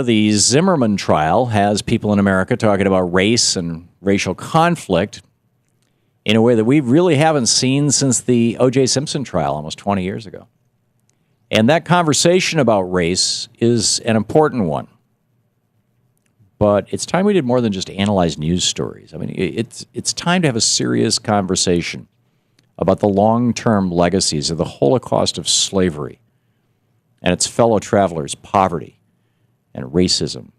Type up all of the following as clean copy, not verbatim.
The Zimmerman trial has people in America talking about race and racial conflict in a way that we really haven't seen since the O.J. Simpson trial almost 20 years ago. And that conversation about race is an important one. But it's time we did more than just analyze news stories. I mean, it's time to have a serious conversation about the long-term legacies of the Holocaust of slavery and its fellow travelers' poverty and racism.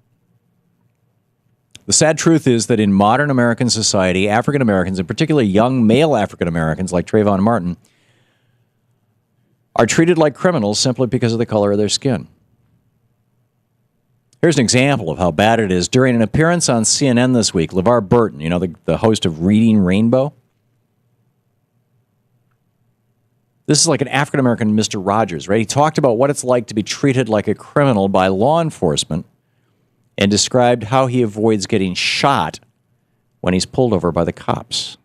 The sad truth is that in modern American society, African Americans, and particularly young male African Americans like Trayvon Martin, are treated like criminals simply because of the color of their skin. Here's an example of how bad it is. During an appearance on CNN this week, LeVar Burton, you know, the host of Reading Rainbow, this is like an African American Mr. Rogers, right? He talked about what it's like to be treated like a criminal by law enforcement and described how he avoids getting shot when he's pulled over by the cops.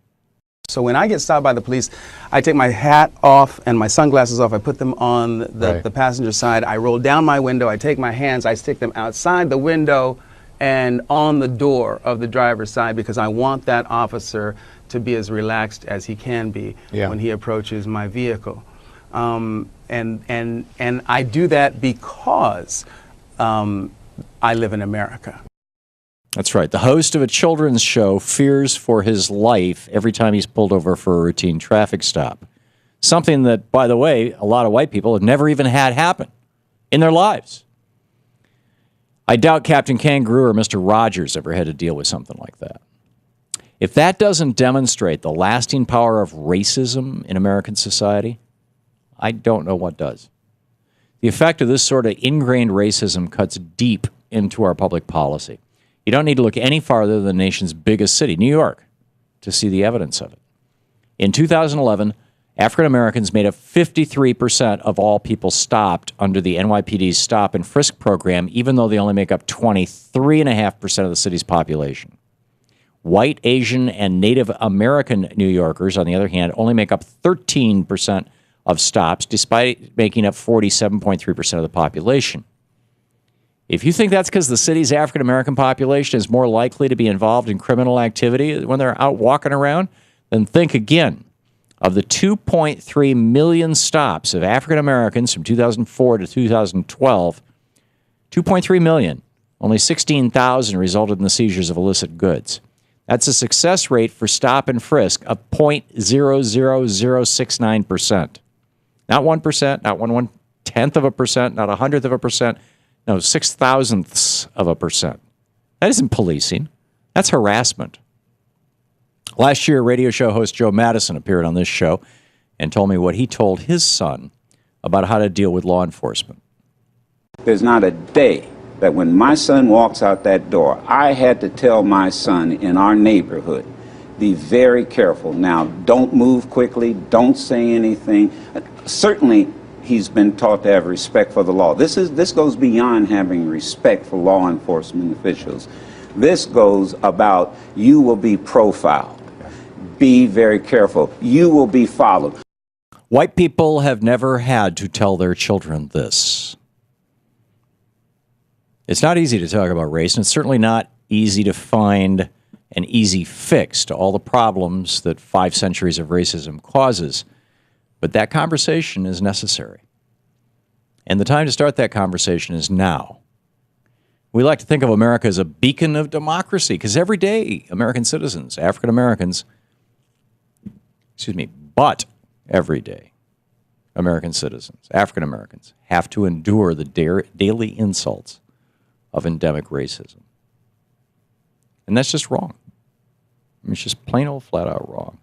So when I get stopped by the police, I take my hat off and my sunglasses off. I put them on the passenger side. I roll down my window. I take my hands. I stick them outside the window and on the door of the driver's side because I want that officer to be as relaxed as he can be when he approaches my vehicle. And I do that because I live in America. That's right. The host of a children's show fears for his life every time he's pulled over for a routine traffic stop. Something that, by the way, a lot of white people have never even had happen in their lives. I doubt Captain Kangaroo or Mr. Rogers ever had to deal with something like that. If that doesn't demonstrate the lasting power of racism in American society, I don't know what does. The effect of this sort of ingrained racism cuts deep into our public policy. You don't need to look any farther than the nation's biggest city, New York, to see the evidence of it. In 2011, African Americans made up 53% of all people stopped under the NYPD's stop and frisk program, even though they only make up 23.5% of the city's population. White, Asian, and Native American New Yorkers, on the other hand, only make up 13% of stops, despite making up 47.3% of the population. If you think that's because the city's African American population is more likely to be involved in criminal activity when they're out walking around, then think again. Of the 2.3 million stops of African Americans from 2004 to 2012, 2.3 million, only 16,000 resulted in the seizures of illicit goods. That's a success rate for stop and frisk of 0.00069%. Not 1%, not 1/10 of a percent, not 100th of a percent. No, 0.006 of a percent. That isn't policing. That's harassment. Last year, radio show host Joe Madison appeared on this show and told me what he told his son about how to deal with law enforcement. There's not a day that when my son walks out that door, I had to tell my son in our neighborhood, be very careful. Now, don't move quickly. Don't say anything. Certainly, he's been taught to have respect for the law. This goes beyond having respect for law enforcement officials. This goes about you will be profiled. Be very careful. You will be followed. White people have never had to tell their children this. It's not easy to talk about race, and it's certainly not easy to find an easy fix to all the problems that 5 centuries of racism causes. But that conversation is necessary. And the time to start that conversation is now. We like to think of America as a beacon of democracy because every day American citizens, African Americans, but every day American citizens, African Americans, have to endure the daily insults of endemic racism. And that's just wrong. I mean, it's just plain old flat out wrong.